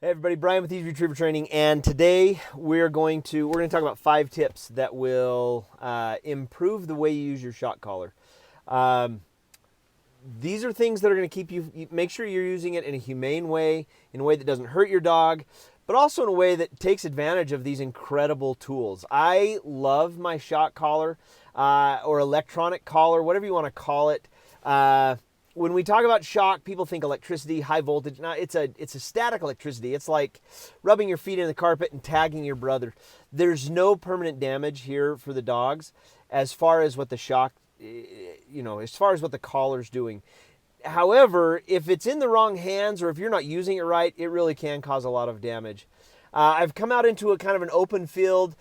Hey everybody, Brian with Easy Retriever Training, and today we're going to talk about 5 tips that will improve the way you use your shock collar. These are things that are going to keep you, make sure you're using it in a humane way, in a way that doesn't hurt your dog, but also in a way that takes advantage of these incredible tools. I love my shock collar or electronic collar, whatever you want to call it. When we talk about shock, people think electricity, high voltage. No, it's a static electricity. It's like rubbing your feet in the carpet and tagging your brother. There's no permanent damage here for the dogs as far as what the shock, as far as what the collar's doing. However, if it's in the wrong hands or if you're not using it right, it really can cause a lot of damage. I've come out into a kind of an open field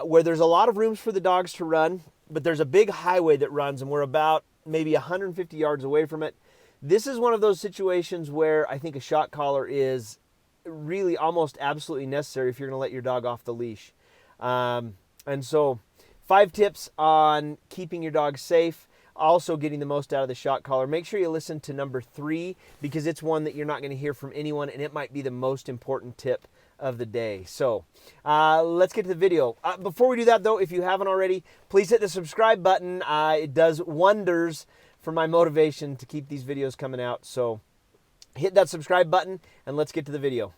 where there's a lot of rooms for the dogs to run, but there's a big highway that runs, and we're about maybe 150 yards away from it. This is one of those situations where I think a shock collar is really almost absolutely necessary if you're going to let your dog off the leash. And so 5 tips on keeping your dog safe, also getting the most out of the shock collar. Make sure you listen to number 3 because it's one that you're not going to hear from anyone, and it might be the most important tip of the day. So let's get to the video. Before we do that though, if you haven't already, please hit the subscribe button. It does wonders for my motivation to keep these videos coming out. So hit that subscribe button and let's get to the video.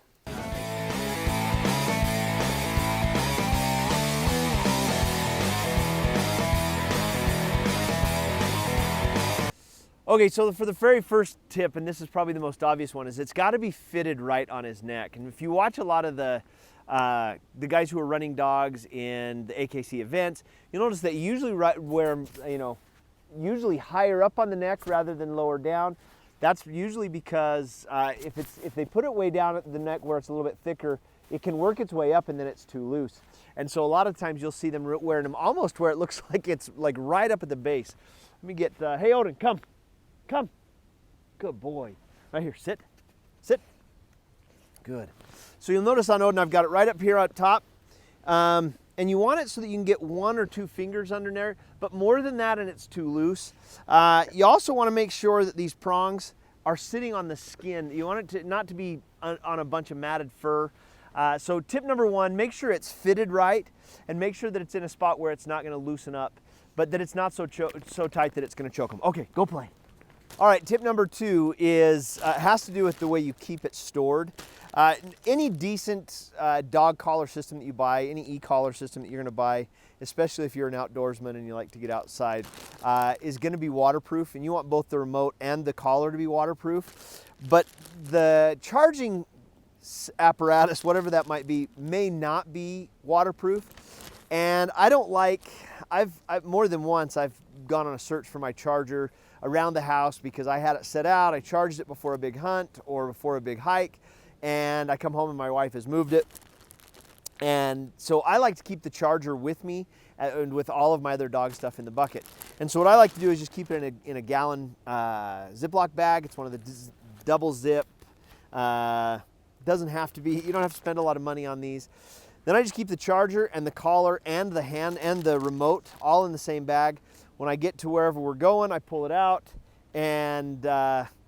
Okay, so for the very first tip, and this is probably the most obvious one, is it's got to be fitted right on his neck. And if you watch a lot of the guys who are running dogs in the AKC events, you'll notice that usually wear them, usually higher up on the neck rather than lower down. That's usually because if they put it way down at the neck where it's a little bit thicker, it can work its way up and then it's too loose. And so a lot of times you'll see them wearing them almost where it looks like it's like right up at the base. Let me get, hey Odin, come. Come. Good boy. Right here. Sit. Sit. Good. So you'll notice on Odin, I've got it right up here on top. And you want it so that you can get 1 or 2 fingers under there, but more than that and it's too loose. You also want to make sure that these prongs are sitting on the skin. You want it not to be on a bunch of matted fur. So tip number 1, make sure it's fitted right and make sure that it's in a spot where it's not going to loosen up, but that it's not so tight that it's going to choke them. Okay, go play. All right, tip number 2 has to do with the way you keep it stored. Any decent dog collar system that you buy, any e-collar system that you're going to buy, especially if you're an outdoorsman and you like to get outside, is going to be waterproof, and you want both the remote and the collar to be waterproof. But the charging apparatus, whatever that might be, may not be waterproof. And I don't like, I've more than once I've gone on a search for my charger around the house because I had it set out, I charged it before a big hunt or before a big hike, and I come home and my wife has moved it. And so I like to keep the charger with me and with all of my other dog stuff in the bucket. And so what I like to do is just keep it in a gallon Ziploc bag. It's one of the double zip. Doesn't have to be, you don't have to spend a lot of money on these. Then I just keep the charger and the collar and the hand and the remote all in the same bag. When I get to wherever we're going, I pull it out and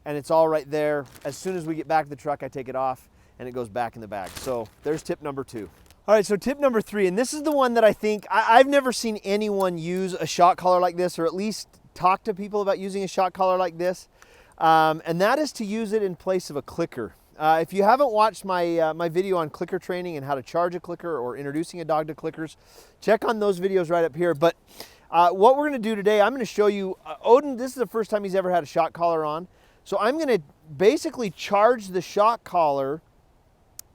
it's all right there. As soon as we get back to the truck, I take it off and it goes back in the bag. So there's tip number 2. All right, so tip number 3, and this is the one that I think, I've never seen anyone use a shock collar like this, or at least talk to people about using a shock collar like this, and that is to use it in place of a clicker. If you haven't watched my video on clicker training and how to charge a clicker or introducing a dog to clickers, check on those videos right up here. But what we're going to do today, I'm going to show you, Odin, this is the first time he's ever had a shock collar on. So I'm going to basically charge the shock collar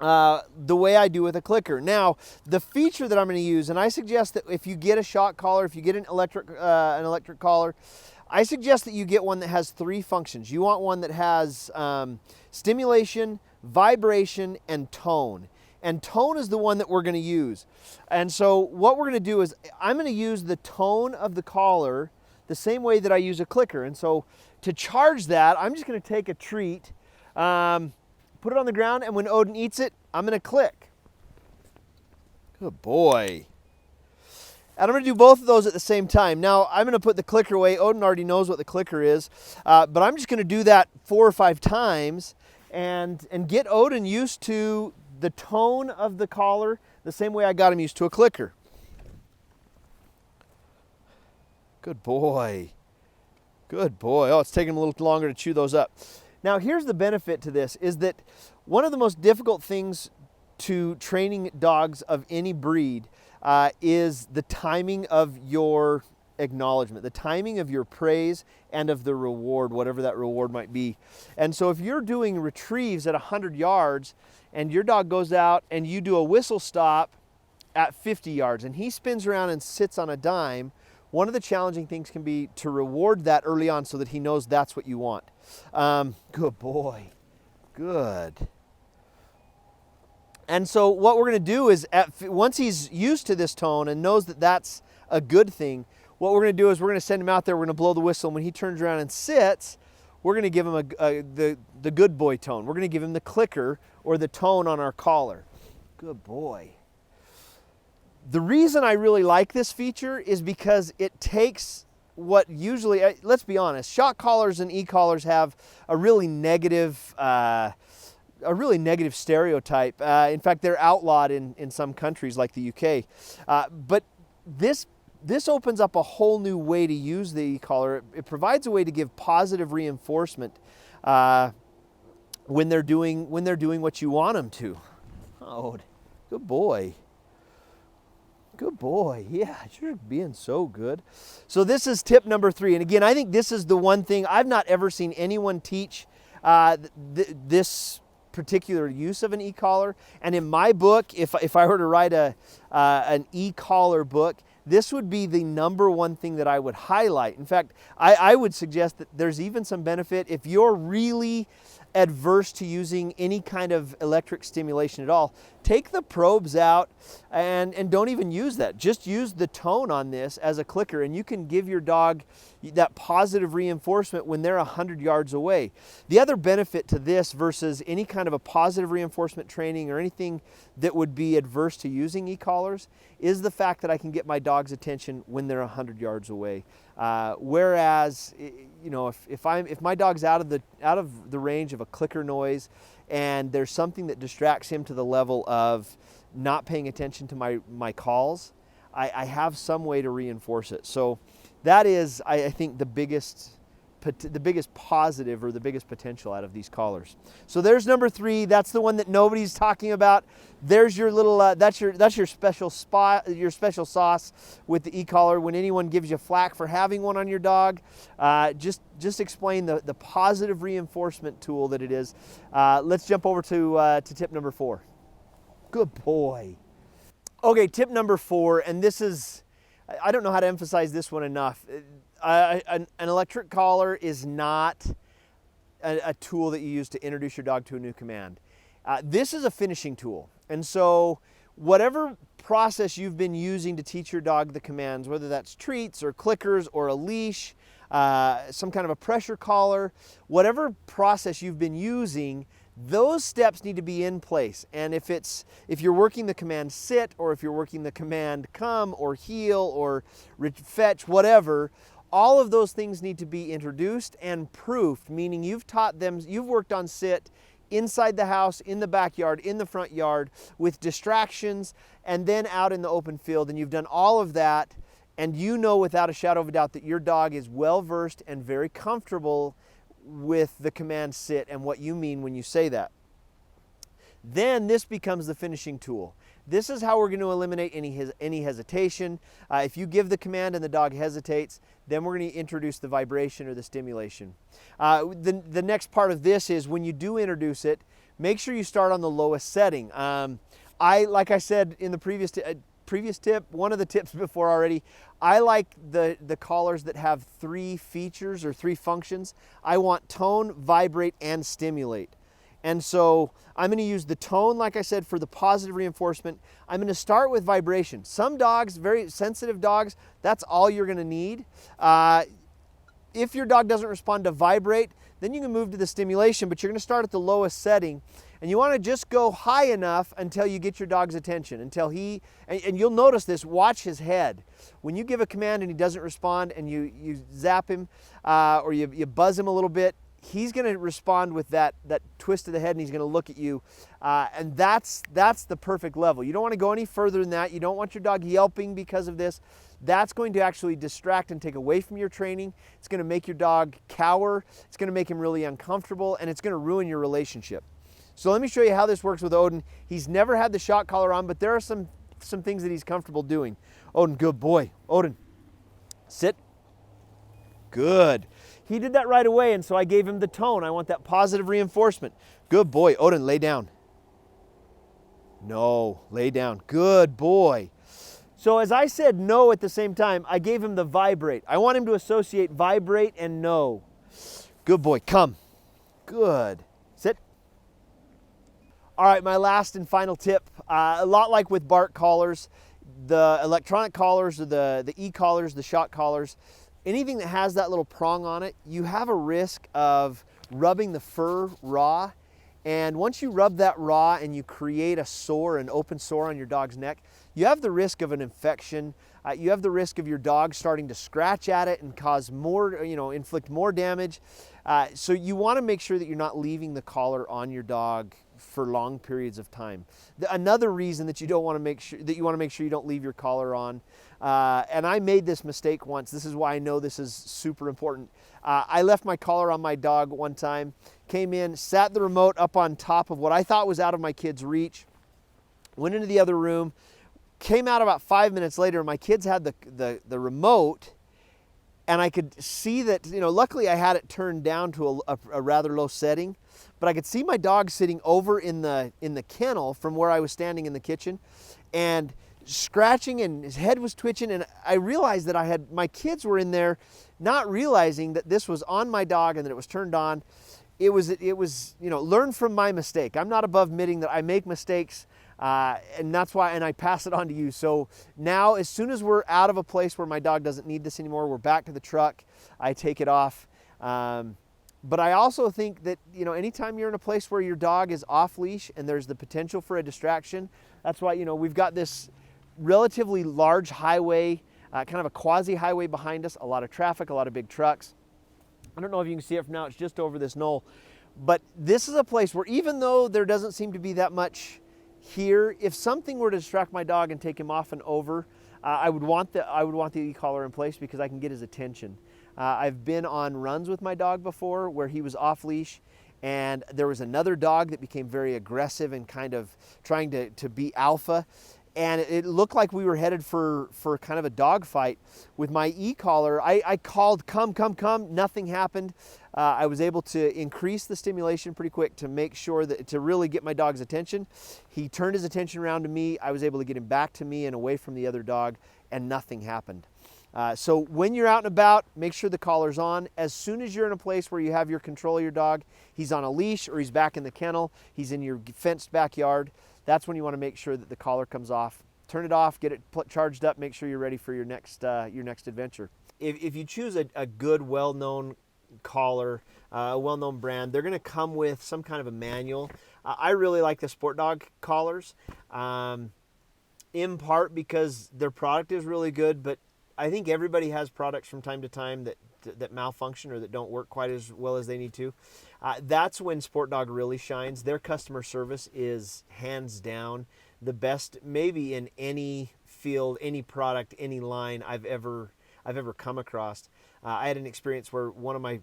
the way I do with a clicker. Now, the feature that I'm going to use, and I suggest that if you get a shock collar, if you get an electric collar, I suggest that you get one that has 3 functions. You want one that has stimulation, vibration, and tone. And tone is the one that we're going to use. And so what we're going to do is I'm going to use the tone of the collar the same way that I use a clicker. And so to charge that, I'm just going to take a treat, put it on the ground, and when Odin eats it, I'm going to click. Good boy. And I'm going to do both of those at the same time. Now, I'm going to put the clicker away. Odin already knows what the clicker is, but I'm just going to do that 4 or 5 times. and get Odin used to the tone of the collar the same way I got him used to a clicker. Good boy. Good boy. Oh, it's taking him a little longer to chew those up. Now, here's the benefit to this, is that one of the most difficult things to training dogs of any breed is the timing of your acknowledgement, the timing of your praise and of the reward, whatever that reward might be. And so if you're doing retrieves at 100 yards and your dog goes out and you do a whistle stop at 50 yards and he spins around and sits on a dime, one of the challenging things can be to reward that early on so that he knows that's what you want. Good boy. Good. And so what we're going to do is, once he's used to this tone and knows that that's a good thing, what we're going to do is we're going to send him out there, we're going to blow the whistle, and when he turns around and sits, we're going to give him the good boy tone. We're going to give him the clicker or the tone on our collar. Good boy. The reason I really like this feature is because it takes what usually, let's be honest, shock collars and e-collars have a really negative stereotype. In fact, they're outlawed in some countries like the UK. But this opens up a whole new way to use the e-collar. It provides a way to give positive reinforcement when they're doing what you want them to. Oh, good boy. Good boy. Yeah, you're being so good. So this is tip number 3. And again, I think this is the one thing I've not ever seen anyone teach this particular use of an e-collar. And in my book, if I were to write an e-collar book, this would be the number one thing that I would highlight. In fact, I would suggest that there's even some benefit if you're really adverse to using any kind of electric stimulation at all. Take the probes out and don't even use that. Just use the tone on this as a clicker, and you can give your dog that positive reinforcement when they're 100 yards away. The other benefit to this versus any kind of a positive reinforcement training or anything that would be adverse to using e-collars is the fact that I can get my dog's attention when they're 100 yards away. Whereas, you know, if my dog's out of the range of a clicker noise and there's something that distracts him to the level of not paying attention to my calls, I have some way to reinforce it. So that is, I think, the biggest positive or the biggest potential out of these collars. So there's number 3. That's the one that nobody's talking about. There's your little that's your special spot, your special sauce with the e-collar. When anyone gives you flack for having one on your dog, just explain the positive reinforcement tool that it is. Let's jump over to tip number 4. Good boy. Okay, tip number 4, and this is, I don't know how to emphasize this one enough. An electric collar is not a tool that you use to introduce your dog to a new command. This is a finishing tool. And so whatever process you've been using to teach your dog the commands, whether that's treats or clickers or a leash, some kind of a pressure collar, whatever process you've been using, those steps need to be in place. And if you're working the command sit, or if you're working the command come or heel or fetch, whatever, all of those things need to be introduced and proofed, meaning you've taught them, you've worked on sit inside the house, in the backyard, in the front yard, with distractions, and then out in the open field, and you've done all of that, and you know without a shadow of a doubt that your dog is well versed and very comfortable with the command sit and what you mean when you say that. Then this becomes the finishing tool. This is how we're going to eliminate any hesitation. If you give the command and the dog hesitates, then we're going to introduce the vibration or the stimulation. The next part of this is when you do introduce it, make sure you start on the lowest setting. Like I said in the previous tip, one of the tips before already, I like the collars that have 3 features or 3 functions. I want tone, vibrate, and stimulate. And so I'm going to use the tone, like I said, for the positive reinforcement. I'm going to start with vibration. Some dogs, very sensitive dogs, that's all you're going to need. If your dog doesn't respond to vibrate, then you can move to the stimulation, but you're going to start at the lowest setting. And you want to just go high enough until you get your dog's attention, until and you'll notice this, watch his head. When you give a command and he doesn't respond and you zap him or you buzz him a little bit, he's going to respond with that twist of the head, and he's going to look at you, and that's the perfect level. You don't want to go any further than that. You don't want your dog yelping because of this. That's going to actually distract and take away from your training. It's going to make your dog cower. It's going to make him really uncomfortable, and it's going to ruin your relationship. So let me show you how this works with Odin. He's never had the shock collar on, but there are some things that he's comfortable doing. Odin, good boy. Odin, sit. Good. He did that right away, and so I gave him the tone. I want that positive reinforcement. Good boy. Odin, lay down. No, lay down. Good boy. So as I said no at the same time, I gave him the vibrate. I want him to associate vibrate and no. Good boy. Come. Good. Sit. All right, my last and final tip, a lot like with bark collars, the electronic collars or the e-collars, the shock collars, anything that has that little prong on it, you have a risk of rubbing the fur raw. And once you rub that raw and you create a sore, an open sore on your dog's neck, you have the risk of an infection. You have the risk of your dog starting to scratch at it and cause more, inflict more damage. So you want to make sure that you're not leaving the collar on your dog for long periods of time. Another reason that you want to make sure you don't leave your collar on, and I made this mistake once. This is why I know this is super important. I left my collar on my dog one time, came in, sat the remote up on top of what I thought was out of my kid's reach, went into the other room, came out about 5 minutes later, and my kids had the remote, and I could see that, luckily I had it turned down to a rather low setting, but I could see my dog sitting over in the kennel from where I was standing in the kitchen, and scratching, and his head was twitching, and I realized that my kids were in there, not realizing that this was on my dog and that it was turned on. It was learn from my mistake. I'm not above admitting that I make mistakes, and that's why, and I pass it on to you. So now, as soon as we're out of a place where my dog doesn't need this anymore, we're back to the truck, I take it off. But I also think that, anytime you're in a place where your dog is off leash and there's the potential for a distraction, that's why, we've got this relatively large highway, kind of a quasi highway behind us, a lot of traffic, a lot of big trucks. I don't know if you can see it from now, it's just over this knoll. But this is a place where, even though there doesn't seem to be that much here, if something were to distract my dog and take him off and over, I would want the e-collar in place because I can get his attention. I've been on runs with my dog before where he was off leash, and there was another dog that became very aggressive and kind of trying to be alpha. And it looked like we were headed for kind of a dog fight. With my e-collar, I called, come, nothing happened. I was able to increase the stimulation pretty quick to make sure to really get my dog's attention. He turned his attention around to me. I was able to get him back to me and away from the other dog, and nothing happened. So when you're out and about, make sure the collar's on. As soon as you're in a place where you have your control of your dog, he's on a leash or he's back in the kennel, he's in your fenced backyard, that's when you want to make sure that the collar comes off. Turn it off, get it charged up, make sure you're ready for your next adventure. If you choose a good, well-known collar, a well-known brand, they're going to come with some kind of a manual. I really like the Sport Dog collars, in part because their product is really good, but I think everybody has products from time to time that malfunction or that don't work quite as well as they need to. That's when Sport Dog really shines. Their customer service is hands down the best, maybe in any field, any product, any line I've ever come across. I had an experience where one of my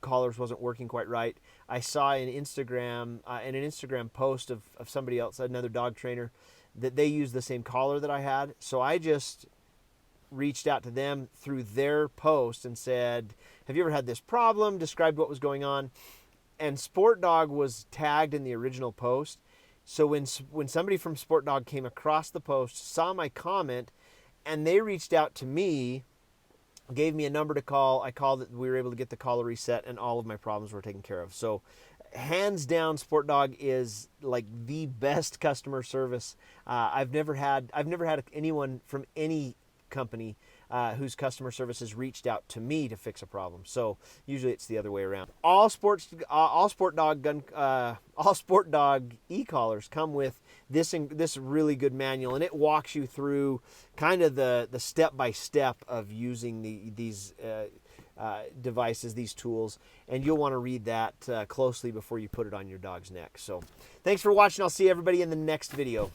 collars wasn't working quite right. I saw in an Instagram post of somebody else, another dog trainer, that they used the same collar that I had. So I just reached out to them through their post and said, have you ever had this problem? Described what was going on. And Sport Dog was tagged in the original post. So when somebody from Sport Dog came across the post, saw my comment, and they reached out to me, gave me a number to call. I called it, we were able to get the collar reset, and all of my problems were taken care of. So hands down, Sport Dog is like the best customer service. I've never had anyone from any company whose customer service has reached out to me to fix a problem. So usually it's the other way around. All Sport Dog e-collars come with this really good manual, and it walks you through kind of the step by step of using these devices, these tools, and you'll want to read that closely before you put it on your dog's neck. So thanks for watching. I'll see everybody in the next video.